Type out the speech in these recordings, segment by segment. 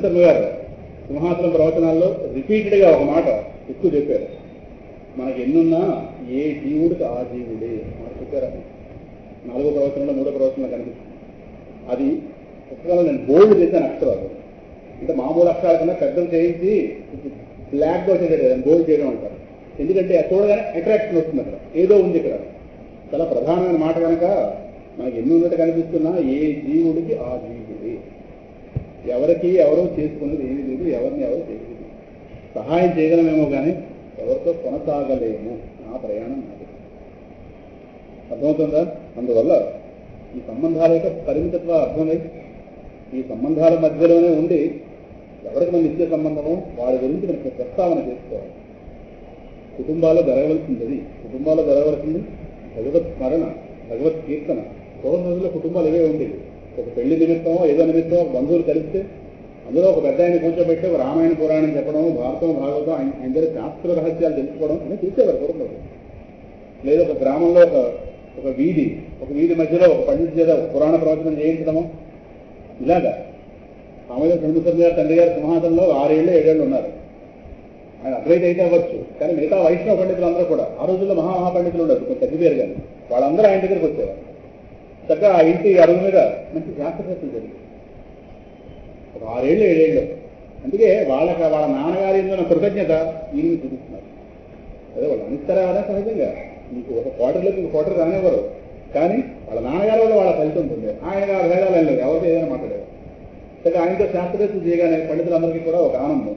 శర్మ గారు సింహాసనం ప్రవచనాల్లో రిపీటెడ్గా ఒక మాట ఎక్కువ చెప్పారు. మనకి ఎన్నున్నా ఏ జీవుడికి ఆ జీవుడే మాట చెప్పారా. 4వ ప్రవచనంలో 3వ ప్రవచనంలో కనిపిస్తుంది. అది పుస్తకాలు నేను బోల్డ్ చేశాను అక్షరాలు. అంటే మామూలు అక్షరాల కన్నా పెద్దలు చేయించి బ్లాక్గా వచ్చేది బోల్డ్ చేయడం అంటారు. ఎందుకంటే చూడగానే అట్రాక్షన్ వస్తుంది. అక్కడ ఏదో ఉంది. ఇక్కడ చాలా ప్రధానమైన మాట కనుక మనకి ఎన్ని ఉన్నట్టు కనిపిస్తున్నా ఏ జీవుడికి ఆ జీవుడే. ఎవరికి ఎవరో చేసుకున్నది ఏమి లేదు, ఎవరిని ఎవరు చేయలేదు. సహాయం చేయగలమేమో కానీ ఎవరితో కొనసాగలేము. నా ప్రయాణం నాది. అర్థమవుతుందా? అందువల్ల ఈ సంబంధాల యొక్క పరిమితత్వ అర్థమై ఈ సంబంధాల మధ్యలోనే ఉండి ఎవరికి మన నిత్య సంబంధమో వారి గురించి మనకు ప్రస్తావన చేసుకోవాలి. కుటుంబాల్లో జరగవలసింది భగవత్ స్మరణ, భగవత్ కీర్తన. పూర్వం రోజుల్లో కుటుంబాలు ఇవే ఉండేవి. ఒక పెళ్లి నిమిత్తమో ఏదో నిమిత్తమో బంధువులు కలిస్తే అందులో ఒక పెద్ద ఆయన కూర్చోబెట్టి ఒక రామాయణ పురాణం చెప్పడం, భారతం భాగవతం ఆయన దగ్గర శాస్త్ర రహస్యాలు తెలుసుకోవడం అనేది చూసేవారు పూర్వం రోజు. లేదా ఒక గ్రామంలో ఒక వీధి మధ్యలో ఒక పండితుడి చేత పురాణ ప్రవచనం చేయించడము ఇలాగా. సామాజిక చంద్రశేఖర్ గారు తండ్రి గారి సింహాసనంలో 6 ఏళ్ళు 7 ఏళ్ళు ఉన్నారు. ఆయన అద్వైత అయితే అవ్వచ్చు, కానీ మిగతా వైష్ణవ పండితులు అందరూ కూడా ఆ రోజుల్లో మహాపండితులు ఉండరు, కొంచెం తగ్గిపోయారు. కానీ వాళ్ళందరూ ఆయన దగ్గరికి వచ్చేవారు. చక్కగా ఆ ఇంటి అరుగు మీద మంచి శాస్త్రశక్తులు జరిగింది. ఒక 6 ఏళ్ళు 7 ఏళ్ళు. అందుకే వాళ్ళ నాన్నగారి కృతజ్ఞత ఈయన చూపిస్తున్నారు. అదే వాళ్ళు అనిస్తారా కదా సహజంగా. మీకు ఒక క్వార్టర్లోకి ఇంకో క్వార్టర్ రానివ్వరు, కానీ వాళ్ళ నాన్నగారి వల్ల వాళ్ళ ఫలితం ఉంటుంది. ఆయన భేదాలు ఏం లేదు, ఎవరితో ఏదైనా మాట్లాడారు. చక్కగా ఆయనతో శాస్త్రశక్తులు చేయగానే పండితులందరికీ కూడా ఒక ఆనందం.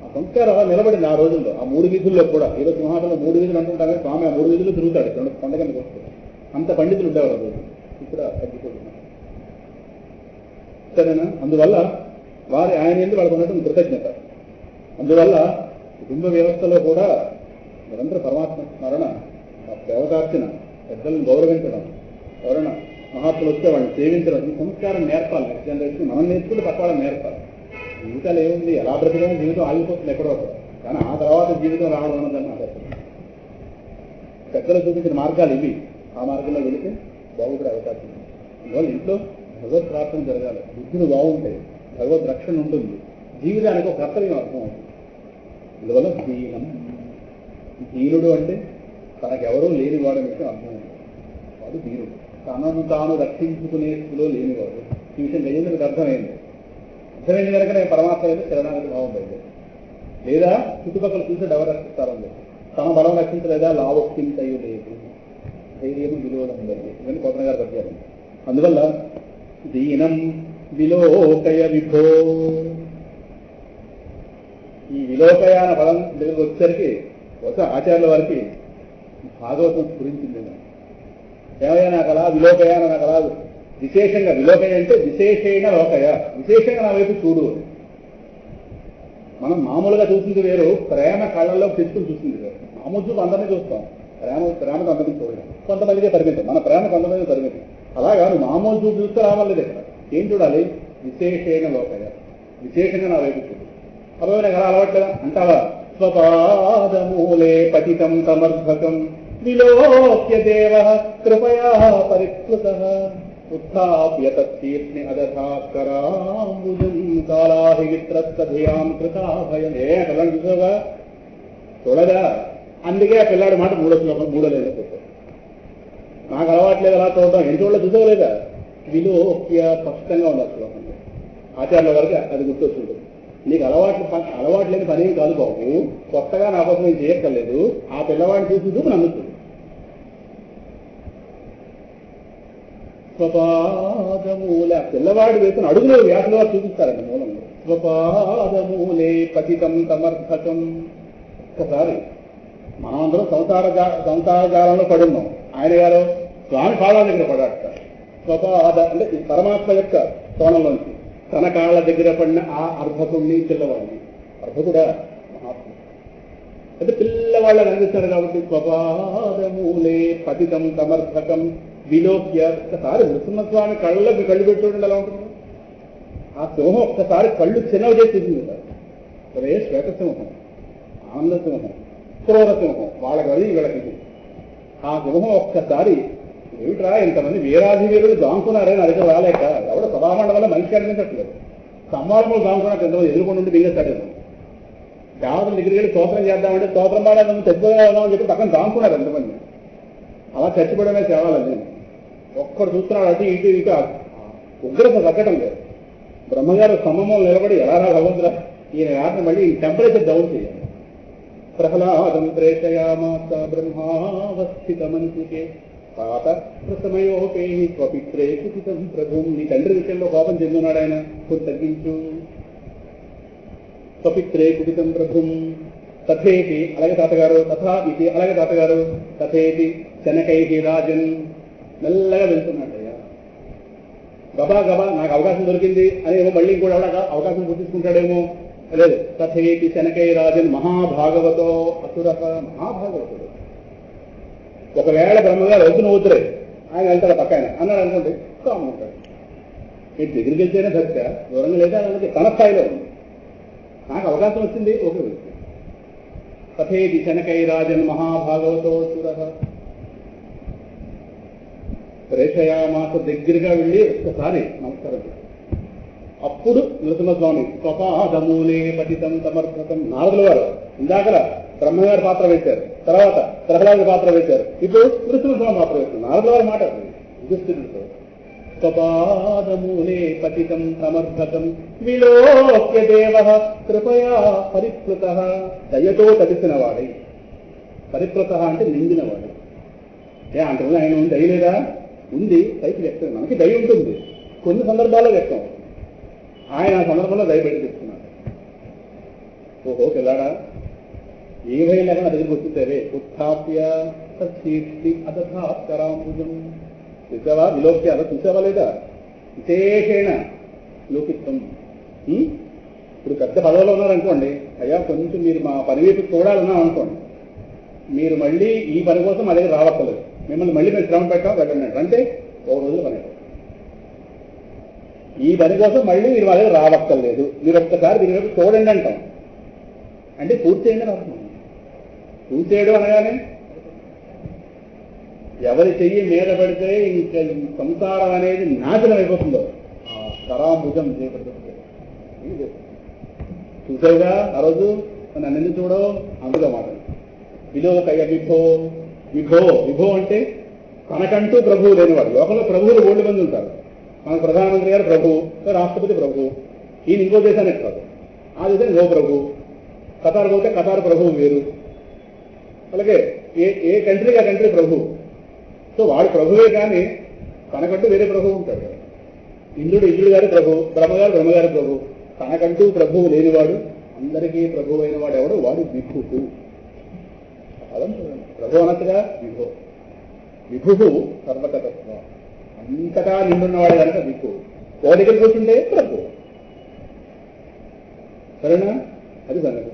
ఆ సంస్కారం అలా నిలబడింది ఆ రోజుల్లో. ఆ 3 వీధుల్లో కూడా ఏదో సింహాసనంలో 3 వీధులు అంటుంటామే, స్వామి ఆ 3 వీధులు తిరుగుతాడు. పండగలకు వస్తుంది. అంత పండితులు ఉండేవారు ఆ రోజు. ఇప్పుడు తగ్గిపోతున్నారు. సరేనా? అందువల్ల ఆయన ఎందుకు వాళ్ళకు ఉన్నటువంటి కృతజ్ఞత. అందువల్ల కుటుంబ వ్యవస్థలో కూడా నిరంతర పరమాత్మ స్మరణ, దేవతార్చన, పెద్దలను గౌరవించడం, ఎవరైనా మహాత్ములు వస్తే వాళ్ళని సేవించడం, ఈ సంస్కారం నేర్పాలి. నెక్స్ట్ జనరేషన్ మనం నేర్చుకుంటే పక్క వాళ్ళని నేర్పాలి. జీవితాలు ఏముంది, ఎలా బ్రతకడం, జీవితం ఆగిపోతుంది ఎక్కడో ఒకటి. కానీ ఆ తర్వాత జీవితం రావడం అన్నదని నాకు పెద్దలు చూపించిన మార్గాలు ఇవి. ఆ మార్గంలో వెళితే బాగుపడే అవకాశం ఉంది. అందువల్ల ఇంట్లో భగవత్ ప్రార్థన జరగాలి. బుద్ధులు బాగుంటాయి, భగవద్ రక్షణ ఉంటుంది, జీవితానికి ఒక కర్తవ్యం అర్థం అవుతుంది. అందువల్ల దీనుడు అంటే తనకెవరూ లేనివాడు విషయం అర్థమైంది. వాడు దీనుడు, తనను తాను రక్షించుకునే స్థితిలో లేనివాడు. ఈ విషయం గజేంద్రుడికి అర్థమైంది కనుక నేను పరమాత్మ అయితే శరణాగతి భావం బయట. లేదా చుట్టుపక్కల చూసి ఎవరు రక్షిస్తారని తన బలం రక్షించలేదా లావక్కింతయు లేదు, ధైర్యము విలోలం లేదు. ఇవన్నీ కొత్త గారు పద్యాలు. అందువల్ల దీనం విలోకయ విభో. ఈ విలోకయాన పదం దగ్గరకు వచ్చేసరికి ఆచార్యుల వారికి భాగవతం స్ఫురించింది. ఏమయ్యా నాకు అలా విలోకయ నాకు అలా విశేషంగా, విలోకయ అంటే విశేషమైన లోకయ, విశేషంగా నా వైపు చూడు. మనం మామూలుగా చూసింది వేరు, ప్రేమ కళ్ళల్లో తెచ్చుకుని చూసింది వేరు. మామూలు చూపు అందరినీ చూస్తాం, ప్రేమకు అందరినీ చూడలేం. కొంతమందికే పరిమితం, మన ప్రేమ కొంతమంది పరిమితం. అలాగా నువ్వు మామూలు చూపు చూస్తే రామలేదు. ఇక్కడ ఏం చూడాలి? విశేషమైన లోకయ, విశేషంగా నా వైపు చూడు. అబ్బాయి నాకు అలా అలవాట్లేదా అంటావా? స్వపాదమూలే పతితం సమర్థకం విలోక్య దేవ కృపయా పరిష్కృతః ఉత్థాప్య తత్తీర్ణి అదధాకరాంబుజం కాలాహి విత్రస్తధియాం కృతాభయం. పిల్లని చూసావుగా, చూడగా. అందుకే ఆ పిల్లాడి మాట మూడలేదు. నాకు అలవాట్లేదు అలా చూడటం. ఎన్ని చోట్ల చూసుకోలేదా? విలోక్య స్పష్టంగా ఉంది ఆ శ్లోకంలో. ఆచార్యుల వరకు అది గుర్తొచ్చింది. నీకు అలవాటు లేని పని ఏం కాదు బాబు, కొత్తగా నా కోసం ఏం చేయక్కర్లేదు. ఆ పిల్లవాడిని చూసి చూపు నమ్ముతుంది. స్వపాదమూల పిల్లవాడు వేసిన అడుగులో వ్యాసుల వారు చూపిస్తారండి మూలంలో. స్వపాదమూలే పతితం సమర్థకం. ఒక్కసారి మనమందరం సంసారజాలంలో పడున్నాం. ఆయన గారు స్వామి పాదాల దగ్గర పడాడతారు. స్వపాద అంటే పరమాత్మ యొక్క కోణంలోంచి తన కాళ్ళ దగ్గర పడిన ఆ అర్భకుణ్ణి పిల్లవాడిని. అర్భకుడా మహాత్మ అంటే పిల్లవాళ్ళని అందిస్తాడు కాబట్టి స్వపాదమూలే పతితం సమర్థకం విలోక్య. ఒక్కసారి నృసింహస్వామి కళ్ళకి కళ్ళు పెట్టుకోండి ఎలా ఉంటుంది. ఆ సింహం ఒక్కసారి కళ్ళు చిన్నవి చేసి చూసింది. అదే శ్వేతసింహం, ఆనందసింహం, క్రూరసింహం, వాళ్ళకి అది వీళ్ళకి. ఆ సింహం ఒక్కసారి ఏమిట్రా ఇంతమంది వీరాధి వీరులు దాంకున్నారని అడిగి రాలేక ఎవడో సభామండలం మనిషి అనిపించట్లేదు. సమారంలో దాముకున్నట్టు ఎంతమంది ఎదుర్కొని ఉండి మింగేస్తాడు. దేవతల దగ్గరికి వెళ్ళి స్తోత్రం చేద్దామంటే స్తోత్రం పాడాలని చచ్చిపోదామని చెప్పి పక్కన దాముకున్నారు ఎంతమంది. అలా చచ్చిపోవడమే సేవాలని ఒక్కడు చూస్తున్నాడు. అటు ఇటు ఇటు ఉగ్రత తగ్గడం లేదు. బ్రహ్మగారు సమమం నిలబడి ఎలా భగవంతురా ఈయన రాత్రి మళ్ళీ టెంపరేచర్ డౌన్ చేయాలి. ప్రహ్లాదం ప్రేషయామాస బ్రహ్మావస్థితమంతికే పాత ప్రసమయోపే స్వపిత్రే కుచితం ప్రభు. నీ తండ్రి విషయంలో కోపం చెందున్నాడు ఆయన, కొంచెం తగ్గించు. స్వపిత్రే కుచితం ప్రభుం తథేతి అలాగే తాతగారు, తథాపి అలాగే తాతగారు, తథేతి శనకైకి రాజన్. మెల్లగా వెళ్తున్నాడయ్యా. గబా గబా నాకు అవకాశం దొరికింది అని ఏమో మళ్ళీ ఇంకోటి ఎవడ అవకాశం గుర్తించుకుంటాడేమో. లేదు, తథేతి శనకై రాజన్ మహాభాగవతో అసుర. మహాభాగవతుడు ఒకవేళ బ్రహ్మగారు వద్దున వద్దురే ఆయన వెళ్తాడు పక్క ఆయన అన్నాడు అనుకోండి, కాము ఉంటాడు. మీరు దగ్గరికి వెళ్తేనే భక్త, దూరంగా లేదా అన్నది తన స్థాయిలో ఉంది. నాకు అవకాశం వచ్చింది ఓకే. తథేతి శనకై రాజన్ మహాభాగవతో సుర. ప్రేషయామాస దగ్గరగా వెళ్ళి ఒక్కసారి నమస్కారం. అప్పుడు నృసింహస్వామి స్వపాదమూలే పతితం సమర్థతం. నారదుల వారు ఇందాకల బ్రహ్మగారి పాత్ర వేశారు, తర్వాత ప్రహ్లాదుడి పాత్ర వేశారు, ఇప్పుడు నృసింహస్వామి పాత్ర వేశారు. నారదుల వారి మాట యుధిష్ఠిరుడితో స్వపాదమూలే పతితం సమర్థతం విలోక్య దేవ కృపయా పరిప్లుత. దయతో తడిసిన వాడై. పరిప్లుత అంటే నిండినవాడు. అంతకుముందు ఆయన దయ లేదా? ఉంది. పైకి వ్యక్తం. మనకి దయ ఉంటుంది, కొన్ని సందర్భాల్లో వ్యక్తం. ఆయన ఆ సందర్భంలో దయపెట్టి చెప్తున్నాడు. ఓహో పిల్లాడా, ఏ భయం లేకుండా దగ్గరికి వచ్చితే ఉత్థాప్య సీర్తి అదథాకరాంబుజం. చూసావా విలోక్య అలా చూసావా లేదా? విశేషేణ లోకిత్వం. ఇప్పుడు పెద్ద పదవిలో ఉన్నారనుకోండి, అయ్యా కొంచెం మీరు మా పని వైపు చూడాలన్నాం అనుకోండి, మీరు మళ్ళీ ఈ పని కోసం మా దగ్గర రావక్కర్లేదు, మిమ్మల్ని మళ్ళీ మేము శ్రమ పెట్టాం వెళ్ళండి అంటే ఒక రోజులు పని. ఈ పని కోసం మళ్ళీ మీరు మా దగ్గర రావక్కర్లేదు, మీరు ఒక్కసారి దీని వైపు చూడండి అంటాం. అంటే పూర్తి చేయండి అర్థం. పూర్తి చేయడం అనగానే ఎవరి చెయ్యి మీద పడితే ఇంకా సంసారం అనేది నాశనం అయిపోతుందో కరాంబుజం చేపడుతుంది. చూసావుగా ఆ రోజు నన్ను ఎందుకు చూడవు అందులో మాట. విలోకయ విభో. విభో విభో అంటే తనకంటూ ప్రభువు లేనివాడు. లోకంలో ప్రభువులు 2 మంది ఉంటారు. మన ప్రధానమంత్రి గారు ప్రభువు, రాష్ట్రపతి ప్రభువు. ఈయన ఇంకో దేశానికి కాదు, ఆ దేశానికి ఓ ప్రభువు. ఖతార్ పోతే ఖతార్ ప్రభువు వేరు. అలాగే ఏ కంట్రీకి ఆ కంట్రీ ప్రభువు. సో వాడు ప్రభువే కానీ తనకంటూ వేరే ప్రభువు ఉంటాడు. ఇంద్రుడు గారి ప్రభు, బ్రహ్మగారి ప్రభు. తనకంటూ ప్రభువు లేనివాడు, అందరికీ ప్రభువు అయిన వాడు ఎవడు? వాడు విభువు. అలా ప్రభు అనట్టుగా విభు. విభు సర్వకతత్వ, అంతటా నిండున్నవాడు కనుక విభు. ఓ దగ్గర కూర్చుంటే ప్రభు. సరేనా? అది సంగతి.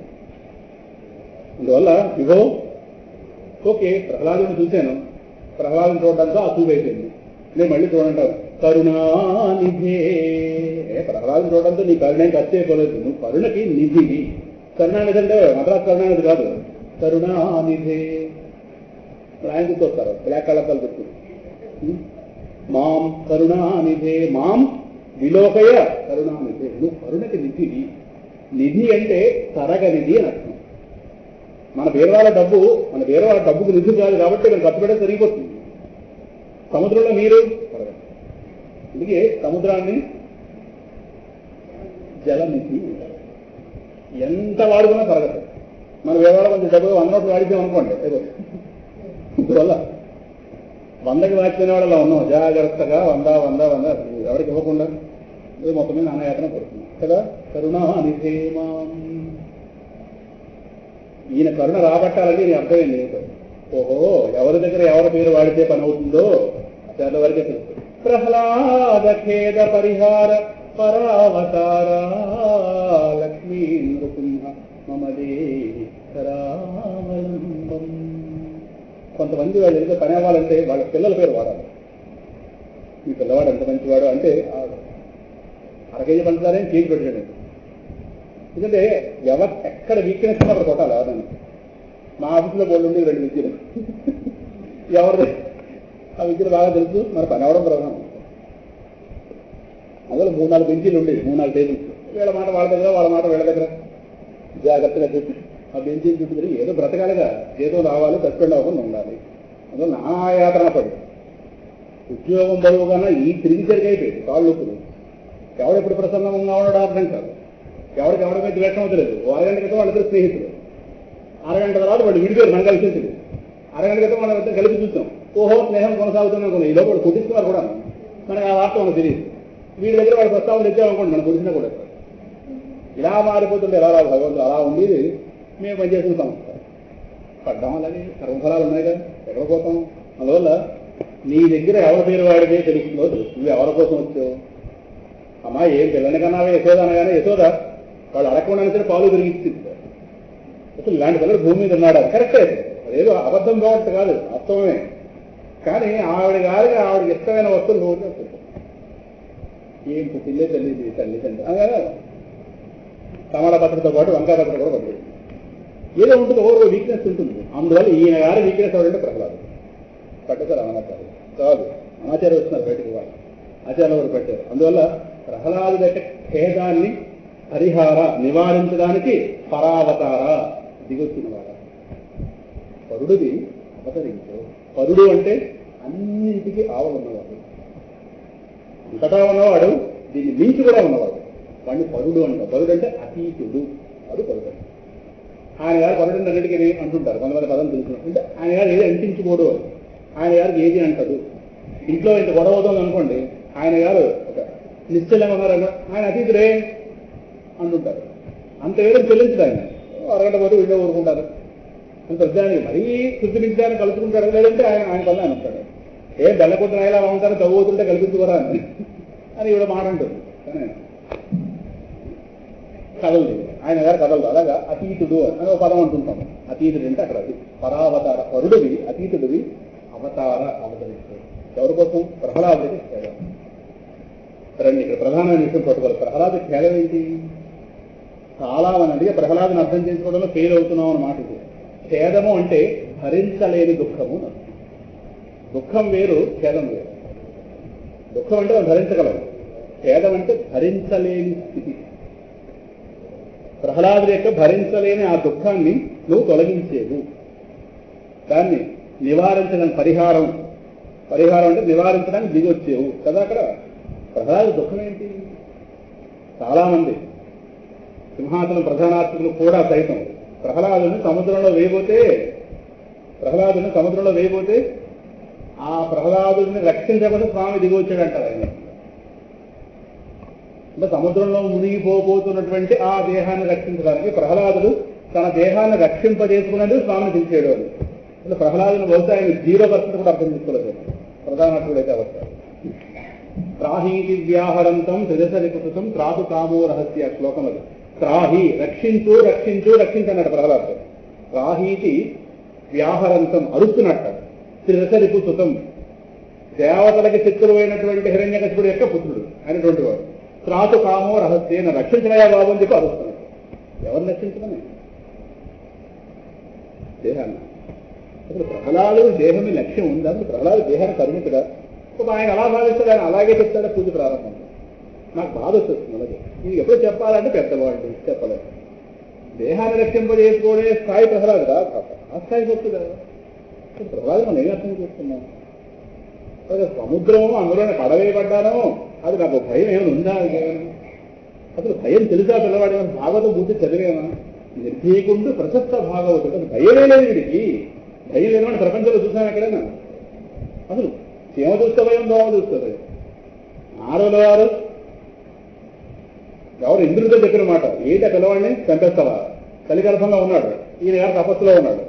అందువల్ల విభో. ఓకే, ప్రహ్లాదుని చూశాను, ప్రహ్లాదుని చూడడంతో ఆ చూపైపోయింది. నేను మళ్ళీ చూడంటాను కరుణానిధే. ప్రహ్లాదుని చూడడంతో నీ కరుణ ఖర్చు అయిపోలేదు, నువ్వు కరుణకి నిధివి. కరుణానిధి అంటే మద్రాసు కరుణానిధి కాదు, కరుణానిధే. ఆయన గుర్తొస్తారు, బ్లాక్ కళ్ళకాలు గుర్తు. మాం కరుణానిధే, మాం విలోకయ కరుణానిధే. నువ్వు కరుణకి నిధివి. నిధి అంటే తరగనిధి అని అర్థం. మన వేరవాళ్ళ డబ్బుకు నిధి కాదు కాబట్టి మనం ఖర్చు పెట్టే సరిగిపోతుంది. సముద్రంలో నీరు అందుకే సముద్రాన్ని జలనిధి. ఎంత వాడుకున్నా తరగదు. మన వేరవాళ్ళ కొంచెం డబ్బు 100 నోట్లు వాడిద్దాం అనుకోండి, అందువల్ల 100కి వాడిపోయిన వాళ్ళు అలా ఉన్నాం. జాగ్రత్తగా 100 ఎవరికి ఇవ్వకుండా మొత్తం మీద నానాయాతన పడుతుంది కదా. కరుణానిధేమాం. ఈయన కరుణ రాబట్టాలంటే నీ అర్థమైంది ఏంటో. ఓహో, ఎవరి దగ్గర ఎవరి పేరు వాడితే పని అవుతుందో చాలా వరకే తెలుసు. ప్రహ్లాద ఖేద పరిహార పరావతార లక్ష్మీ నృసింహ మమదేవి కరావలంబం. కొంతమంది వాళ్ళు ఏదో పని అవ్వాలంటే వాళ్ళ పిల్లల పేరు వాడాలి. మీ పిల్లవాడు ఎంత మంచివాడు అంటే 1/2 కేజీ పంచుతారని కేజీ పెట్టాడు. ఎందుకంటే ఎక్కడ వీక్నెస్ అక్కడ కొట్టాలి. ఎవరైనా మా ఆఫీసులో బోర్డు ఉండి 2 విద్యలు ఎవరు ఆ విద్యలు బాగా తెలుసు. మన పని అవ్వడం ప్రధానం. అందులో 3-4 బెంచీలు ఉండేవి, 3-4 టేబుల్స్. వీళ్ళ మాట వాళ్ళ దగ్గర, వాళ్ళ మాట వీళ్ళ దగ్గర జాగ్రత్తగా చెప్పి ఆ బెంచీని చుట్టూ తిరిగి ఏదో బ్రతకాలిగా, జీతం రావాలి, సస్పెండ్ అవ్వకుండా ఉండాలి. అందులో నానాయాతన పడి ఉద్యోగం బరువు కన్నా ఈ తిరిగి అయిపోయింది కాళ్ళు నొప్పులు. ఎవడెప్పుడు ప్రసన్నంగా ఉండడం అర్థం కాదు, ఎవరికి మీద ద్వేషం అవుతలేదు. అరగంట క్రితం వాళ్ళిద్దరు స్నేహితులు, అరగంట తర్వాత వాళ్ళు విడిపోయారు, మనకు కలిసి ఉంటుంది. అరగంట క్రితం మనం ఇద్దరు కలిపి చూస్తాం, ఓహో స్నేహం కొనసాగుతుంది అనుకున్నాం. ఈ లోపల కుట్టిస్తున్నారు కూడా, మనకు ఆ వార్త మనకు తెలియదు. వీడి దగ్గర వాడు ప్రస్తావన తెచ్చామనుకోండి, మనం కుట్టినా కూడా ఇలా మారిపోతుంటే ఎలా భగవంతుడు అలా ఉండేది. మేము పనిచేసిన సంస్థ పడ్డాం, అలాగే కర్మఫలాలు ఉన్నాయి కదా, ఎక్కడ పోతాం. అందువల్ల నీ దగ్గర ఎవరి పేరు వాడితే తెలుస్తుందో తెలుసు. నువ్వు ఎవరి కోసం వచ్చావు? అమ్మా ఏం పిల్లని కన్నావే యశోద అనగానే యశోద వాళ్ళు అడగకుండా సరే పాలు తిరిగిస్తుంది. అసలు ఇలాంటి పిల్లలు భూమి మీద ఉన్నాడు, అది కరెక్టే, అదేదో అబద్ధం కాబట్టి కాదు, వాస్తవమే. కానీ ఆవిడకి ఆవిడకి ఇష్టమైన వస్తువులు రోజు వస్తుంది. ఏం పిల్లే తల్లి తండ్రి అనగా టమాటా పత్రతో పాటు వంకాయ పత్ర కూడా పడుతుంది. ఏదో ఉంటుంది, ఓవర్ వీక్నెస్ ఉంటుంది. అందువల్ల ఈయన గారి వీక్నెస్ ఎవరంటే ప్రహ్లాదు. పట్టేశారు అనాచార్య కాదు, అనాచార్య వస్తున్నారు బయటకు, వాళ్ళు ఆచార్య వారు పెట్టారు. అందువల్ల ప్రహ్లాదు యొక్క ఖేదాన్ని పరిహార నివారించడానికి పరావతార దిగొచ్చినవాడ పరుడిది అవతరించు. పరుడు అంటే అన్నింటికి ఆవలున్నవాడు, అంతటా ఉన్నవాడు, దీన్ని మించి కూడా ఉన్నవాడు. వాడిని పరుడు అంటారు. పరుడు అంటే అతీతుడు, వాడు పరుడు. ఆయన గారు పరుడు అన్నిటికీ అంటుంటారు, కొంతమంది పదం తెలుసుకున్నారు. అంటే ఆయన గారు ఏది అంటించుకోడు, ఆయన గారికి ఏది అంటదు. ఇంట్లో ఇంత గొడవ అవుతుంది అనుకోండి, ఆయన గారు ఒక నిశ్చలంగా ఉన్నారన్న ఆయన అతీతుడే అంటుంటారు. అంత వేరే చెల్లించడు ఆయన. అరగంట పోతే వీళ్ళో ఊరుకుంటారు. అంత ప్రజానికి మరీ కృతిమించాలని కలుసుకుంటాడు, లేదంటే ఆయన పనులు ఆయన ఉంటాడు. ఏం బెల్లకొద్దు రాయిలా ఉంటారు, తవ్వుతుంటే కల్పించుకోరా అని ఇవిడ మాట ఉంటుంది. కానీ కదలదు, ఆయన గారు కదలదు. అలాగా అతీతుడు అని ఒక పదం అంటుంటాం. అతీతుడు అంటే అక్కడ అది పరావతార, పరుడివి అతీతుడివి అవతార అవతరిస్తాడు. ఎవరి కోసం? ప్రహ్లాదుడికి ఖేదం. రండి, ఇక్కడ ప్రధానమైన విషయం పట్టుకోవాలి. ప్రహ్లాదు ఖేదం ఏంటి? చాలా మంది ప్రహ్లాదుని అర్థం చేసుకోవడంలో ఫెయిల్ అవుతున్నాం అన్నమాట. ఇది ఖేదము అంటే భరించలేని దుఃఖము. దుఃఖం వేరు, ఖేదం వేరు. దుఃఖం అంటే మనం భరించగలము, ఖేదం అంటే భరించలేని స్థితి. ప్రహ్లాదుడి యొక్క భరించలేని ఆ దుఃఖాన్ని నువ్వు తొలగించేవు, దాన్ని నివారించడానికి పరిహారం అంటే నివారించడానికి దిగొచ్చేవు కదా. అక్కడ ప్రహ్లాదు దుఃఖం ఏంటి? చాలామంది సింహాసనం ప్రధానార్చకులు కూడా సైతం ప్రహ్లాదుని సముద్రంలో వేయబోతే ఆ ప్రహ్లాదుని రక్షించకపోతే స్వామి దిగొచ్చాడంటారు ఆయన. అంటే సముద్రంలో మునిగిపోతున్నటువంటి ఆ దేహాన్ని రక్షించడానికి ప్రహ్లాదుడు తన దేహాన్ని రక్షింపజేసుకునేందుకు స్వామిని పిలిచాడు అని. అంటే ప్రహ్లాదుని బహుశా ఆయన 0% కూడా అర్థం చేసుకోలేదు ప్రధానార్చకుడైతే అవస్థ. త్రాహీతి వ్యాహరంతం త్రిదశరిపుతం త్రాతు కామో రహస్య శ్లోకం అది. త్రాహి రక్షించు అన్నాడు ప్రహ్లాదు. త్రాహీతి వ్యాహరంతం అరుస్తున్నట్ట. త్రిదశరిపు సుతం దేవతలకి శత్రువైనటువంటి హిరణ్యకశిపుడు యొక్క పుత్రుడు అయినటువంటి వాడు. త్రాతు కామో రహస్యేన రక్షించడయా బాబు అని చెప్పి అరుస్తున్నాడు. ఎవరిని రక్షించమని? దేహాన్ని. అసలు ప్రహ్లాదు దేహమే లక్ష్యం ఉందా? అసలు ప్రహ్లాదు దేహాన్ని పరిమితుడా? ఆయన అలా భావిస్తాడు, ఆయన అలాగే చెప్తాడు. పూజ ప్రారంభం నాకు బాధ వస్తుంది. అలాగే ఇది ఎప్పుడు చెప్పాలంటే పెద్దవాళ్ళు చెప్పలేదు. దేహాన్ని రక్షింపజేసుకోవడే స్థాయి ప్రహ్లాదు రా, ఆ స్థాయి వస్తుందా? ప్రహ్లాదు మనం ఏం అర్థం చేస్తున్నాం? సముద్రము అందులోనే పడవే పడ్డానో అది నాకు భయం ఏమైనా ఉందా? అసలు భయం తెలుసా పిల్లవాడు? భాగవతం పూర్తి చదివేమా? నిర్భీకుంటూ ప్రశస్త భాగవతుడు. అసలు భయమే లేదు వీడికి. భయం లేదని ప్రపంచంలో చూసాను ఎక్కడైనా. అసలు క్షేమ చూస్తే భయం, దోమ చూస్తే భయం. ఆరోలో వారు ఎవరు ఇంద్రుడితో చెప్పిన మాట ఏంటి? ఆ పిల్లవాడిని చంపేస్తావా? కలిగర్భంగా ఉన్నాడు, ఈయన గారు తపస్సులో ఉన్నాడు.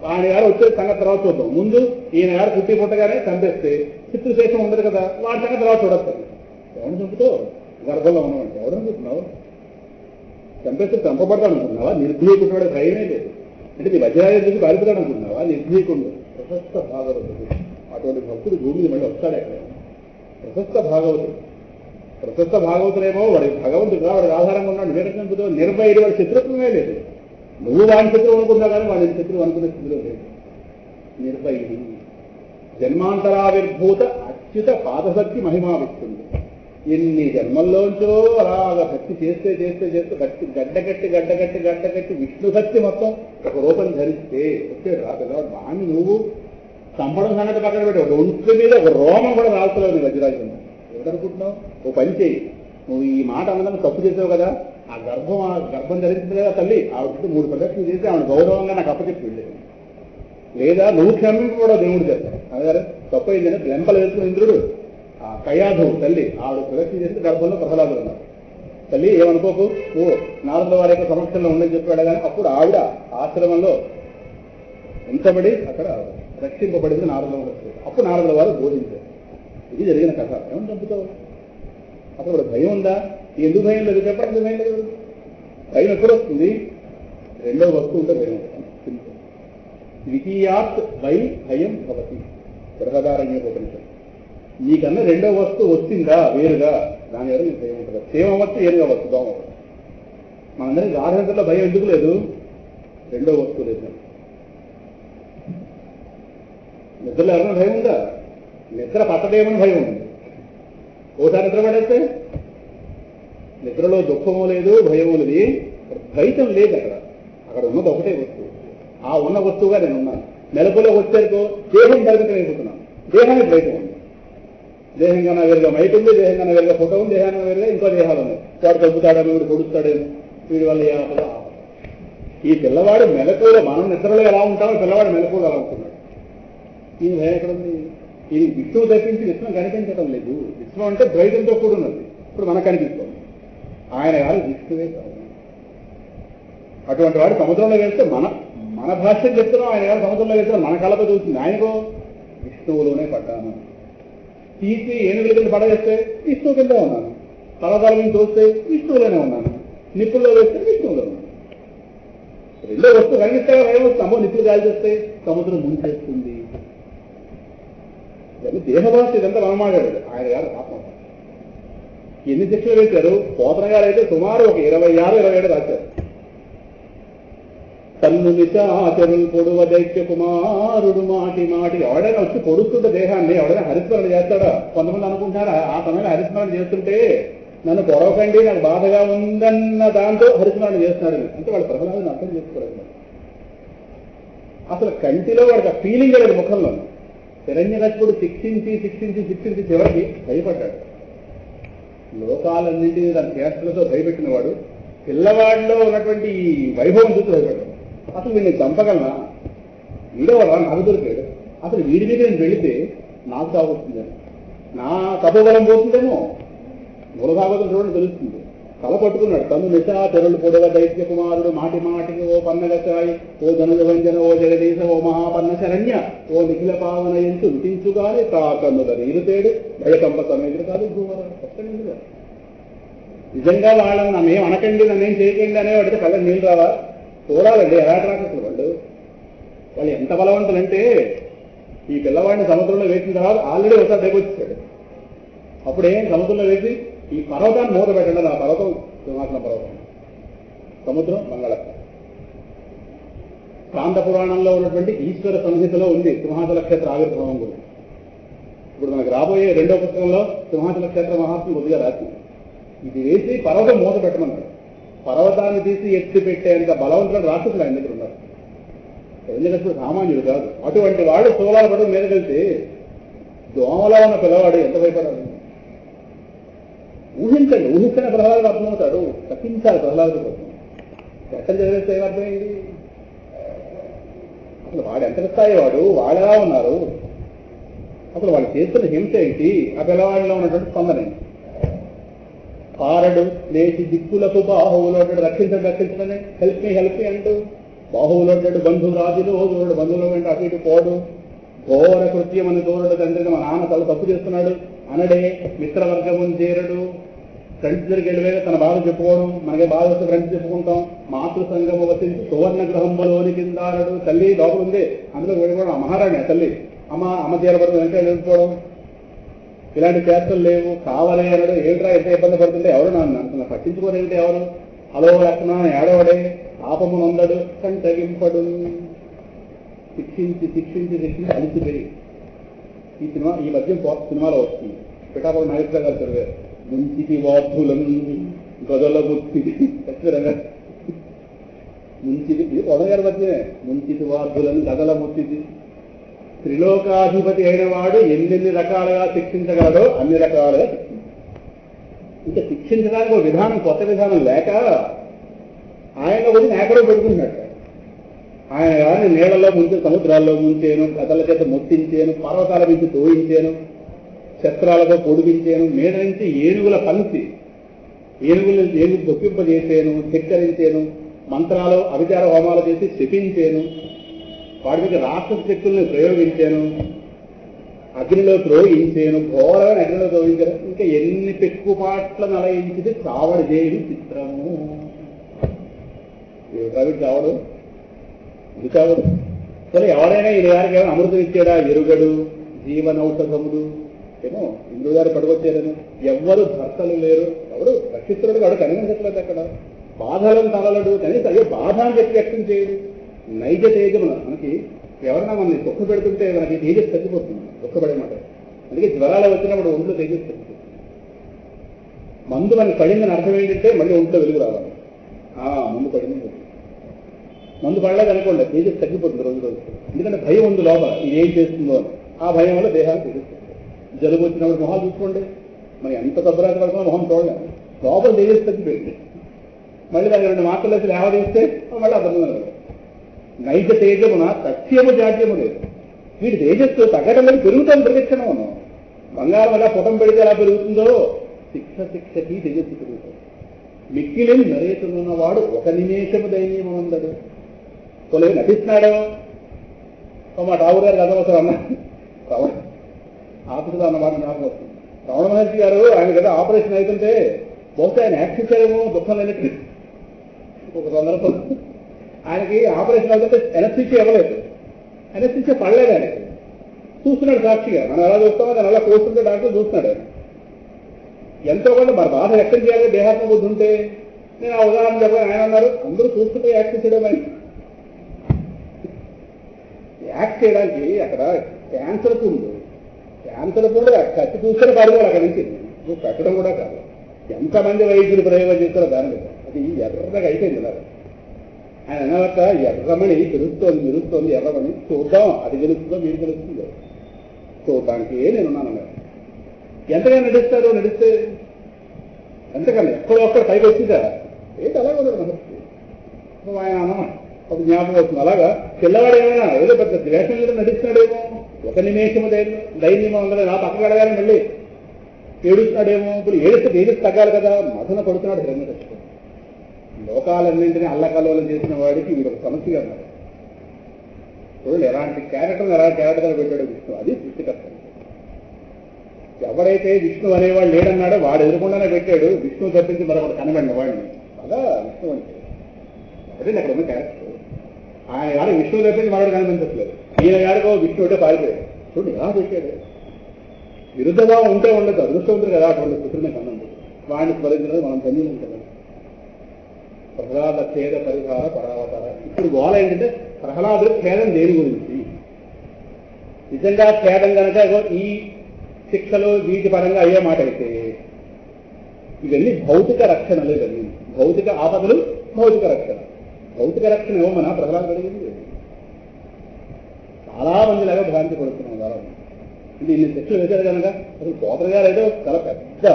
ఆయన గారు వచ్చే సంగతి తర్వాత చూద్దాం. ముందు ఈయన గారు పుట్టి పుట్టగానే చంపేస్తే చిత్రశేషం ఉండదు కదా, వాటి సంగతి తర్వాత చూడొచ్చు. ఎవరిని చంపుతో గర్భంలో ఉన్నామంటే ఎవరిని చూస్తున్నావు? చంపేస్తే చంపబడతాడు అనుకున్నావా? నిర్భీకుంటాడు, భయమే లేదు. అంటే నీ వజ్రాయుధం చూసి పారిపోతాడు అనుకున్నావా? నిర్భీకుండు ప్రశస్త భాగవతుడు. అటువంటి భక్తుడు భూమి మీద మళ్ళీ వస్తాడు ఎక్కడ? ప్రశస్త భాగవతులేమో వాడి భగవంతుడు వాడికి ఆధారంగా ఉన్నాడు. నిరక్షింపుతో నిర్భయుడు, వాడి శత్రుత్వమే లేదు. నువ్వు వాడిని శత్రువు అనుకున్నావు కానీ వాడిని శత్రువు అనుకునే స్థితిలో లేదు. నిర్భయుడు జన్మాంతరావిర్భూత అచ్యుత పాదశక్తి మహిమావిస్తుంది. ఎన్ని జన్మల్లోంచో అలాగా భక్తి చేస్తే చేస్తే చేస్తే భక్తి గడ్డగట్టి విష్ణు భక్తి మొత్తం ఒక రూపం ధరిస్తే వచ్చాడు రా పిల్లవాడు. వాడిని నువ్వు చంపడం సంగతి పక్కన పెట్టావు, ఒంటి మీద ఒక రోమం కూడా రాల్చలేవు నీ వజ్రాజు. ఎవరనుకుంటున్నావు? ఓ పని చేయి, నువ్వు ఈ మాట అందరం తప్పు చేసావు కదా, ఆ గర్భం ధరించింది కదా తల్లి, ఆవిడ 3 ప్రదక్షిణలు చేసి ఆవిడ గౌరవంగా నాకు అప్పచెప్పి వెళ్ళేది. లేదా నువ్వు క్షమింప దేవుడు చేస్తావు. అదే తప్పు అయిందని లెంపలు వేసుకుని ఇంద్రుడు ఆ కయాధు తల్లి ఆవిడ ప్రదక్షిణ చేసి గర్భంలో ప్రహ్లాదులు ఉన్నారు. తల్లి ఏమనుకోకు, ఓ నారదుల వారి యొక్క సమక్షంలో ఉండని చెప్పాడు. కానీ అప్పుడు ఆవిడ ఆశ్రమంలో ఉంచబడి అక్కడ రక్షింపబడింది నారదుల వారు. అప్పుడు నారదుల వారు బోధించారు. ఇది జరిగిన కథ. ఏమని చంపుతావు? అప్పుడు భయం ఉందా? ఎందుకు భయం లేదు చెప్పండి. భయం లేదు. భయం ఎప్పుడు వస్తుంది? రెండవ వస్తువు ఉంటే భయం వస్తుంది. ద్వితీయాత్ వై భయం భవతి. బృహదారణ్యోపనిషత్తు. నీకన్నా రెండవ వస్తువు వచ్చిందా వేరుగా, దాని వల్ల నీకు భయం ఉంటుంది. సేమ అవ్వచ్చు, ఏరుగా అవ్వచ్చు, దోమ అవ్వచ్చు. మనందరికీ గాఢనిద్రలో భయం ఎందుకు లేదు? రెండవ వస్తువు లేదు. నిద్రలో ఎవరైనా భయం ఉందా? నిద్ర పట్టదేమని భయం ఉంది. ఓసారి నిద్ర పడేస్తే నిద్రలో దుఃఖము లేదు, భయము లేదు, ద్వైతం లేదు. అక్కడ ఉన్నది ఒకటే వస్తువు. ఆ ఉన్న వస్తువుగా నేను ఉన్నాను. మెలకులో వచ్చేందుకు దేహం పరిమితం అయిపోతున్నాను. దేహానికి ద్వైతం ఉంది. దేహం కన్నా వేరుగా మైట్ ఉంది, దేహం కన్నా వేరుగా ఫోటో ఉంది, దేహాన్ని వేరుగా ఇంకో దేహాలు ఉన్నాయి. వాడు తగ్గుతాడేమో, వీడు పొడుస్తాడేమో, వీడి వల్ల ఏమవుతుందో. ఈ పిల్లవాడు మెలకులో, మనం నిద్రలో ఎలా ఉంటామో పిల్లవాడు మెలకులో ఎలా ఉంటున్నాడు. ఈ భయం ఎక్కడ ఉంది? ఇది విష్ణువు తప్పించి విశ్వం కనిపించడం లేదు. విశ్వం అంటే ద్వైతంతో కూడున్నది. ఇప్పుడు మనకు కనిపిస్తుంది. ఆయన కాదు, విష్ణువే కాదు. అటువంటి వాడు సముద్రంలో వెళ్తే మన భాష్యం చెప్తున్నాం, ఆయన కాదు సముద్రంలో వెళ్తే మన కళ్ళతో చూస్తుంది. ఆయనకో విష్ణువులోనే పడ్డాను. తీసి ఏనుగుల కింద పడవేస్తే విష్ణువు కింద ఉన్నాను. తలతల మీద చూస్తే విష్ణువులోనే ఉన్నాను. నిప్పుల్లో వేస్తే విష్ణువులో ఉన్నాను. రెండో వస్తువు కనిపిస్తే ఏమొస్తామో, నిప్పులు గాలి చేస్తే సముద్రం ముంచేస్తుంది. ఇవన్నీ దేహభాష. ఇదంతా మనం మాట్లాడాడు. ఆయన గారు ఆత్మ. ఎన్ని శిక్షలు వేశారు? పోతన గారు అయితే సుమారు ఒక 26-27 రాశారు. తన్ను నిశాచరులు పొడువ దైత్య కుమారుడు మాటి మాటి. ఎవడైనా వచ్చి పొడుస్తుంటే దేహాన్ని ఎవడైనా హరిస్మరణ చేస్తాడా? కొంతమంది అనుకుంటారా ఆ సమయంలో హరిస్మరణ చేస్తుంటే నన్ను పొడవకండి, నాకు బాధగా ఉందన్న దాంతో హరిస్మరణ చేస్తున్నాడని. అంటే వాడు ప్రహ్లాదుని అర్థం చేసుకోలేదు. అసలు కంటిలో వాడికి ఆ ఫీలింగ్ లేదు ముఖంలో. హిరణ్యకశిపుడు శిక్షించి చివరికి భయపడ్డాడు. లోకాలన్నింటినీ తన చేష్టలతో భయపెట్టిన వాడు పిల్లవాడిలో ఉన్నటువంటి ఈ వైభవం చూసి భయపడ్డాడు. అసలు వీడిని చంపగలనా? వీడేవాడు నాకు దొరికాడు. అసలు వీడి మీద నేను వెళితే నాకు సాగుతుందని, నా తపోబలం పోతుందేమో. మూలభాగవతం చూడండి తెలుస్తుంది. తల పట్టుకున్నాడు. తను నిశాచరులు పొడవ దైత్య కుమారుడు మాటి మాటికి ఓ పన్నగచాయి, ఓ ధనుజ భంజన, ఓ జగదీశ, ఓ మహాపన్న శరణ్య, ఓ నిఖిల పావన ఎంతు విటించుగాని తాకన్నుల నీరుతేడు భయకంప సమేతుడు కాదు భూమరా. నిజంగా వాళ్ళని నన్నేం అనకండి, నన్నేం చేయకండి అనేవాడితే కళ్ళ నీళ్ళు రావా? చూడాలండి ఎలా రాకట్లు వాళ్ళు ఎంత బలవంతులంటే, ఈ పిల్లవాడిని సముద్రంలో వేసిన తర్వాత ఆల్రెడీ ఒకసారి దగ్గొచ్చాడు. అప్పుడేం సముద్రంలో వేసి ఈ పర్వతాన్ని మూత పెట్టండి. ఆ పర్వతం సింహాసన పర్వతం, సముద్రం మంగళం. కాంత పురాణంలో ఉన్నటువంటి ఈశ్వర సంహితలో ఉంది సింహాచల క్షేత్ర ఆవిర్భావం గురించి. ఇప్పుడు మనకు రాబోయే 2వ పుస్తకంలో సింహాచల క్షేత్ర మహాత్మ కొద్దిగా రాసింది. ఇది వేసి పర్వతం మూత పెట్టమన్నాడు. పర్వతాన్ని తీసి ఎత్తి పెట్టేంత బలవంతుడు రాక్షసులు ఆయన దగ్గర ఉన్నారు. హిరణ్యకశిపుడు సామాన్యుడు కాదు. అటువంటి వాడు సోలాల పడుకు మీద వెళ్తే దోమలో ఉన్న పిల్లవాడు ఎంత భయపడాలి? ఊహించండి. ఊహిస్తేనే ప్రహ్లాదుడు అర్థమవుతాడు. తప్పించాలి ప్రహ్లాదుడు కోసం. ఎక్కడ చదివేస్తే ఏమర్థమైంది? అసలు వాడు ఎంత స్థాయి వాడు, వాడెలా ఉన్నారు, అసలు వాళ్ళు చేస్తున్న హింస ఏంటి, ఆ పిల్లవాడిలో ఉన్నటువంటి స్పందన ఏంటి? పారడు లేచి దిక్కులకు బాహువులో రక్షించండి హెల్ప్ మీ అంటూ బాహువులో బంధురాజులు దూరుడు బంధువులు వెంట అటు ఇటు పోడు. ఘోర కృత్యం అని దూరుడు తండ్రికి మా నాన్న తల తప్పు చేస్తున్నాడు అనడే. మిత్రవర్గం చేరడు. ఫ్రెండ్స్ దగ్గరికి వెళ్ళిపోయి తన బాధ చెప్పుకోవడం. మనకే బాధ వస్తే ఫ్రెండ్స్ చెప్పుకుంటాం. మాతృ సంగము వసించి సువర్ణ గ్రహంలోని కిందారడు. తల్లి లోపల ఉంది, అందులో వెళ్ళిపోవడం. ఆ మహారాణి ఆ తల్లి అమ్మ తీరబడుతుంది వెంటనే వెళ్ళిపోవడం. ఇలాంటి చేష్టలు లేవు. కావాలి అన్నాడు. ఏమిట్రా ఎంత ఇబ్బంది పడుతుంటే ఎవరు నన్ను పట్టించుకోరేమిటి ఎవరు? అలో లక్షణ ఏడవడే పాపము నొందడు కంటగింపడు. శిక్షించి అలిసిపోయి ఈ మధ్య సినిమాలో వస్తుంది. పిఠాపురం నాగేశ్వర గారు చదివారు. ముంచితి వాద్ధులం గదల ముత్తిది ముంచిది పొడగారి మధ్యనే ముంచితి వాద్ధులను గదల ముత్తిది. త్రిలోకాధిపతి అయిన వాడు ఎన్నెన్ని రకాలుగా శిక్షించగలడో అన్ని రకాలుగా శిక్షించాడు. ఇంకా శిక్షించడానికి ఒక విధానం, కొత్త విధానం లేక ఆయన కూడా నేకలో పెట్టుకున్నాడు. ఆయన గారిని నీళ్లలో ముంచి, సముద్రాల్లో ముంచాను, గదల చేత ముట్టించాను, పర్వతాల నుంచి తోయించాను, శస్త్రాలతో పొడిగించాను, మీద నుంచి ఏనుగుల పంచి ఏనుగు దొప్పింపజేసాను, ధిక్కరించాను, మంత్రాలు అభిచార హోమాలు చేసి శపించాను, వాటి మీద రాక్షస శక్తుల్ని ప్రయోగించాను, అగ్నిలో త్రోగించాను, ఘోరమైన అగ్నిలో త్రోగించాను. ఇంకా ఎన్ని పెక్కుపాట్లను అలయించింది చావడి దేవి చిత్రము. ఏమిటి చావడు? ఇది చావడు. సరే, ఎవరైనా ఈ గారికి ఏమైనా అమృతం ఇచ్చాడా? ఎరుగడు. జీవనౌషధములు ఏమో ఇంద్రుడు గారు పడుకొచ్చారని ఎవ్వరు భర్తలు లేరు, ఎవడు రక్షిస్తుడు వాడు కనిపించట్లేదు. అక్కడ బాధలను తగలడు, కనీసం అయ్యో బాధ అని చెప్పి వ్యక్తం చేయడు. నైజ తేజమున మనకి ఎవరైనా మనల్ని దుఃఖ పెడుతుంటే మనకి తేజస్ తగ్గిపోతుంది, దుఃఖపడే మాట. అందుకే జ్వరాలు వచ్చినప్పుడు ఒంట్లో తేజస్ తగ్గిపోతుంది. మందు మనకి పడిందని అర్థం ఏంటంటే మళ్ళీ ఒంట్లో వెలుగు రావాలి. మందు పడింది, మందు పడలేదు అనుకోండి, తేజస్ తగ్గిపోతుంది రోజు రోజు. ఎందుకంటే భయం ఉంది లోపల, ఇది ఏం చేస్తుందో అని. ఆ భయం వల్ల దేహాలు తేజస్. జలుబు వచ్చినప్పుడు మొహాలు చూసుకోండి, మరి ఎంత తబ్బరాక పడుతున్నా మొహం చూడలేదు, లోపల తేజస్ తగ్గిపోయింది. మళ్ళీ దానికి 2 మాటలు వేసి లేవదీస్తే మళ్ళీ అర్థం. నైజ తేజమున సత్యము జాడ్యము లేదు. వీడి తేజస్సు తగ్గడం మీద పెరుగుతాం ప్రదక్షిణం ఉన్నాం. బంగారం ఎలా పుటం పెడితే ఎలా పెరుగుతుందో శిక్షకి తేజస్సు పెరుగుతుంది. మిక్కిలిని నరేతున్నవాడు ఒక నిమేషము దైన్యం ఉండదు. కొలవి నటిస్తున్నాడు. మా రావు గారు కథ వస్తారు అన్న ఆఫీసులో అన్నమాట నాకు వస్తుంది. రమణ మహర్షి గారు ఆయన కదా ఆపరేషన్ అవుతుంటే బహుశా ఆయన యాక్ట్ చేశారేమో, దుఃఖం లేనట్టు ఒక సందర్భం. ఆయనకి ఆపరేషన్ అవుతుంటే ఎనస్థిషియా ఇవ్వలేదు, ఎనస్థిషియా పడలేదు. ఆయనకి చూస్తున్నాడు సాక్షిగా, మనం ఎలా చూస్తామో దాన్ని అలా కోస్తుంటే డాక్టర్ చూస్తున్నాడు. ఆయన ఎంతో కొంత మరి బాధ వ్యక్తం చేయాలి దేహాత్మ బుద్ధి ఉంటే. నేను ఆ ఉదాహరణ చెప్పాను. ఆయన అన్నారు అందరూ చూస్తుంటే యాక్ట్ చేయడం అని. యాక్ట్ చేయడానికి అక్కడ క్యాన్సర్ ఉంది, క్యాన్సర్ కూడా కత్తి చూస్తే పడిపోవాలి అక్కడి నుంచి. నువ్వు కట్టడం కూడా కాదు. ఎంతమంది వైద్యులు ప్రయోగం చేస్తారో దాని మీద అది ఎర్రగా అయిపోయింది. ఇలా ఆయన అన్నవక్క ఎర్రమణి మెరుస్తోంది ఎర్రమణి, చూద్దాం అది గెలుస్తుందో మీరు గెలుస్తుందో చూడడానికి నేనున్నాను. ఎంతగా నడిస్తారు, నడిస్తే ఎంతకన్నా ఎక్కడో ఒక్కడ పైకి వచ్చిందా ఏంటి అలాగే ఉండదు మనకి. ఆయన అన్నమాట ఒక జ్ఞాపకం వస్తుంది. అలాగా పిల్లవాడు ఏమైనా ఏదో పెద్ద ద్వేషం మీద నడుస్తున్నాడేమో, ఒక నిమేషము దైన్యమో అందరూ నా పక్కన అడగాలి, మళ్ళీ ఏడుస్తున్నాడేమో. ఇప్పుడు ఏడిస్తే తేజస్సు తగ్గాలి కదా, మదన పడుతున్నాడు హిరణ్యకశిపుడు. లోకాలన్నింటినీ అల్లకల్లోలం చేసిన వాడికి వీడు ఒక సమస్యగా ఉన్నారు. చూడండి ఎలాంటి క్యారెక్టర్ పెట్టాడు విష్ణు. అది సృష్టికర్త. ఎవడైతే విష్ణు అనేవాడు లేడన్నాడో వాడు ఎదురుకుండానే పెట్టాడు. విష్ణువు తప్పించి మరొకటి కనబడిన వాడిని. అలా విష్ణు అంటే అదే అక్కడ ఉన్న క్యారెక్టర్. ఆయన గారు విష్ణువు తప్పించి మరొకటి కనిపించట్లేదు. ఈయన గారికో విష్ణు ఉంటే పారిపోయాడు. చూడండి ఎలా పెట్టాడు. విరుద్ధభావం ఉంటే ఉండదు, అదృష్టవంతుడు కదా అటువంటి పుత్రుని కన్నందు. వాడిని స్మరించడం మనం ధన్యులు కదా. ప్రహ్లాద ఖేద పరిహార పరావతార. ఇప్పుడు గోళ ఏంటంటే ప్రహ్లాదుడు ఖేదం దేని గురించి? నిజంగా ఖేదం కనుక ఈ శిక్షలు వీటి పరంగా అయ్యే మాట అయితే ఇవన్నీ భౌతిక రక్షణలు. ఇవన్నీ భౌతిక ఆపదలు, భౌతిక రక్షణ. భౌతిక రక్షణ ఇవ్వమన్నా ప్రహ్లాదు అడిగింది. చాలా మందిలాగా భ్రాంతి పడుతున్నాం కదా. ఇది ఇన్ని శిక్షలు వేశారు కనుక అసలు పోతన గారు అయితే చాలా పెద్ద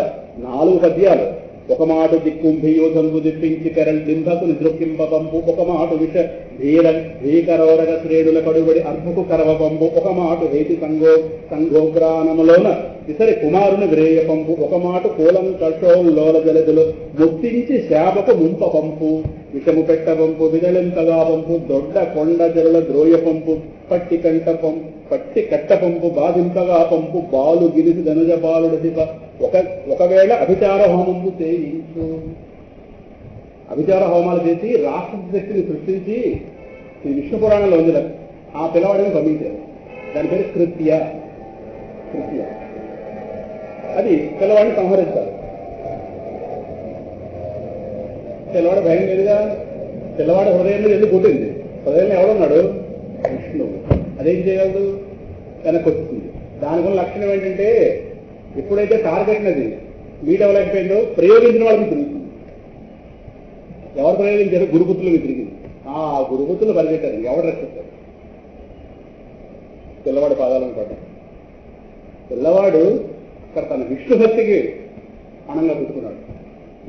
4 పద్యాలు. ఒక మాట దిక్కుంభియోధంబు దిప్పించి దింభకు నిద్రొక్కింప పంపు, ఒక మాట విష ధీర భీకరోరగ శ్రేణుల కడుబడి అర్భకు కరవ పంపు, ఒక మాట హేతి సంఘోగ్రానములోన ఇసరి కుమారుని వ్రేయ పంపు, ఒక మాట కూలం కషోల్లోల జలదులు ముత్తించి శాపకు ముంప పంపు, విషము పెట్ట పంపు, విదళింతగా పంపు, దొడ్డ కొండ జరుల ద్రోయ పంపు, పట్టి కట్ట పంపు, బాధింపగా పంపు, బాలు గిరిసి ధనుజ బాలుడ శివ, ఒకవేళ అభిచార హోమంపు చేయించు. అభిచార హోమాలు చేసి రాక్షస శక్తిని సృష్టించి ఈ విష్ణు పురాణంలో ఉంది. ఆ పిల్లవాడిని పంపించారు. దాని పేరు కృత్య. అది పిల్లవాడిని సంహరించాలి. పిల్లవాడు భయం లేదుగా. పిల్లవాడు హృదయం మీద ఎందుకు కొట్టింది? హృదయంలో ఎవడున్నాడు? విష్ణువు. అదేం చేయగలదు? వెనక్కి వస్తుంది. దానివల్ల లక్షణం ఏంటంటే ఎప్పుడైతే టార్గెట్ నది మీట్ అవ్వలేకపోయిందో ప్రయోగించిన వాళ్ళకి తిరుగుతుంది. ఎవరు ప్రయోగించారు? గురుపుత్రులకు తిరిగింది. ఆ గురుపుత్రులు పరిగెట్టారు, ఎవరు రక్షిస్తారు? పిల్లవాడు పాదాలను పడ్డాడు. పిల్లవాడు అక్కడ తన విష్ణుభక్తికి పణంగా పెట్టుకున్నాడు.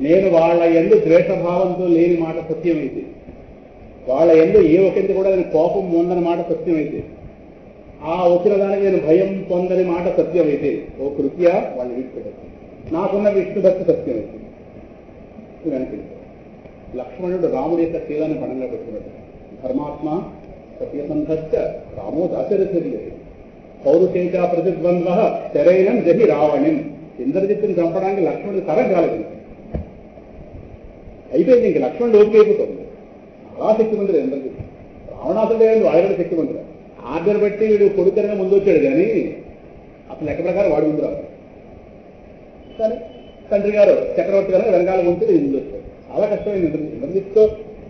నేను వాళ్ళ యందు ద్వేషభావంతో లేని మాట సత్యమైతే, వాళ్ళ యందు ఏ ఒకంది కూడా నేను కోపం పొందని మాట సత్యమైతే, ఆ వచ్చిన దానికి నేను భయం పొందని మాట సత్యమైతే, ఓ కృత్య వాళ్ళు విడిచిపెట్టారు. నాకున్న విష్ణుభక్తి సత్యమైతే ఇది అనిపించారు. లక్ష్మణుడు రాముడి యొక్క శీలాన్ని పణంగా పెట్టుకున్నాడు. ధర్మాత్మ సత్యసంధస్య రామో దాశరథి పౌరుషేచ ప్రతిద్వంద్వ శరైనం జహి రావణిం. ఇంద్రజిత్తుని చంపడానికి లక్ష్మణుడు తరం కాలేదు. అయిపోయింది, ఇంక లక్ష్మణుడు ఓపిక అయిపోతుంది. అలా శక్తిమంతుడు ఇంద్రజిత్తు. రావణాసుడే వాడు శక్తిమంతుడు. ఆర్డర్ బట్టి వీడు కొడుకరగా ముందు వచ్చాడు, కానీ అసలు లెక్క ప్రకారం వాడు ముందు రావాలి. కానీ తండ్రి గారు చక్రవర్తి గారు వెనకాల ఉంటే ముందు వచ్చాడు. చాలా కష్టమైంది. ఇంద్రజిత్తుతో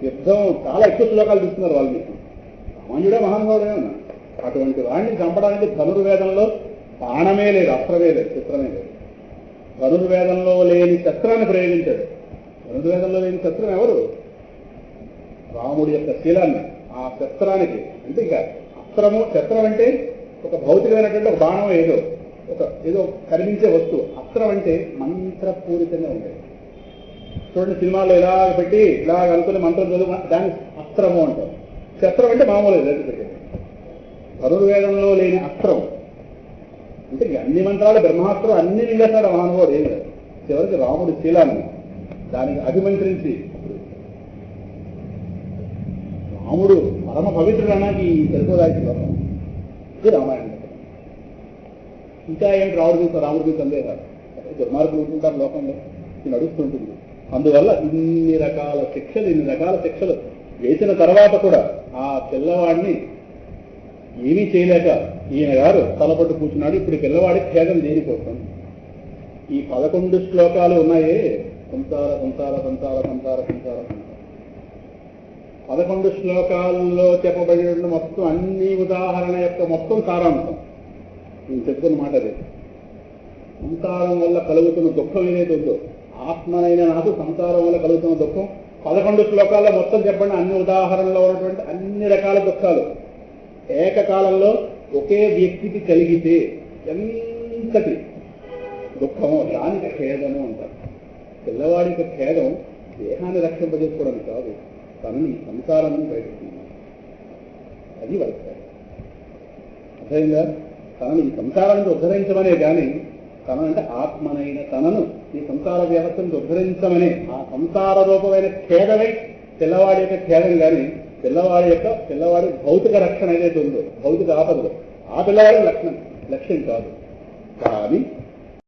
యుద్ధం చాలా ఎక్కువ శ్లోకాలు తీసుకున్నారు వాళ్ళు. సామాన్యుడే మహానుభావుడే ఉన్నారు. అటువంటి వాడిని చంపడానికి ధనుర్వేదంలో బాణమే లేదు, అస్త్రమే లేదు, చిత్రమే లేదు. ధనుర్వేదంలో లేని శస్త్రాన్ని ప్రయోగించాడు. ధనుర్వేదంలో లేని శస్త్రం ఎవరు? రాముడి యొక్క శీలాన్ని. ఆ శస్త్రానికి అంటే ఇక అస్త్రము, శస్త్రం అంటే ఒక భౌతికమైనటువంటి ఒక బాణం, ఏదో కనిపించే వస్తువు. అస్త్రం అంటే మంత్రపూరితంగా ఉంటాయి. చూడండి, సినిమాల్లో ఇలా పెట్టి ఇలా అనుకునే మంత్రం చదువు, దాన్ని అస్త్రము అంటారు. శస్త్రం అంటే మామూలు పెట్టేది. ధనుర్వేదంలో లేని అస్త్రం అంటే అన్ని మంత్రాలు బ్రహ్మాస్త్రం అన్ని మింగేస్తాడు మహానుభావుడు. ఏం లేదు. చివరికి రాముడి శీలాన్ని దానికి అభిమంత్రించి రాముడు పరమ పవిత్రుడడానికి ఈ సరిపోదాకి లోకం ఇది రామాయణం. ఇంకా ఏంటి రాముడికి సందేహాలు? దుర్మార్గులు ఉంటుంటారు లోకంలో, ఇది నడుస్తుంటుంది. అందువల్ల ఇన్ని రకాల శిక్షలు వేసిన తర్వాత కూడా ఆ పిల్లవాడిని ఏమీ చేయలేక ఈయన గారు తలపట్టు కూర్చున్నాడు. ఇప్పుడు పిల్లవాడి ఖేదం దేనికోసం? ఈ 11 శ్లోకాలు ఉన్నాయే, సంసార సంసార సంసార సంసార సంసార 11 శ్లోకాల్లో చెప్పబడిన మొత్తం అన్ని ఉదాహరణ యొక్క మొత్తం సారాంశం నేను చెప్తున్న మాట అదే. సంసారం వల్ల కలుగుతున్న దుఃఖం ఏదైతే ఉందో, ఆత్మనైన నాకు సంసారం వల్ల కలుగుతున్న దుఃఖం 11 శ్లోకాల్లో మొత్తం చెప్పండి. అన్ని ఉదాహరణలో ఉన్నటువంటి అన్ని రకాల దుఃఖాలు ఏకకాలంలో ఒకే వ్యక్తికి కలిగితే ఎంతటి దుఃఖమో దానికి ఖేదము అంటారు. పిల్లవాడికి ఖేదం దేహాన్ని రక్షింపజేసుకోవడం కాదు, తనని సంసారం బయటకు అది వాడి ఖేదం. అర్థమైందా? తనని ఈ సంసారానికి ఉద్ధరించమనే కానీ, తనంటే ఆత్మనైన తనను ఈ సంసార వ్యవస్థను ఉద్ధరించమనే ఆ సంసార రూపమైన ఖేదమే పిల్లవాడి యొక్క ఖేదం. కానీ పిల్లవాడి భౌతిక రక్షణ ఏదైతే ఉందో, భౌతిక ఆపదలు, ఆ పిల్లవాడి లక్ష్యం కాదు. కానీ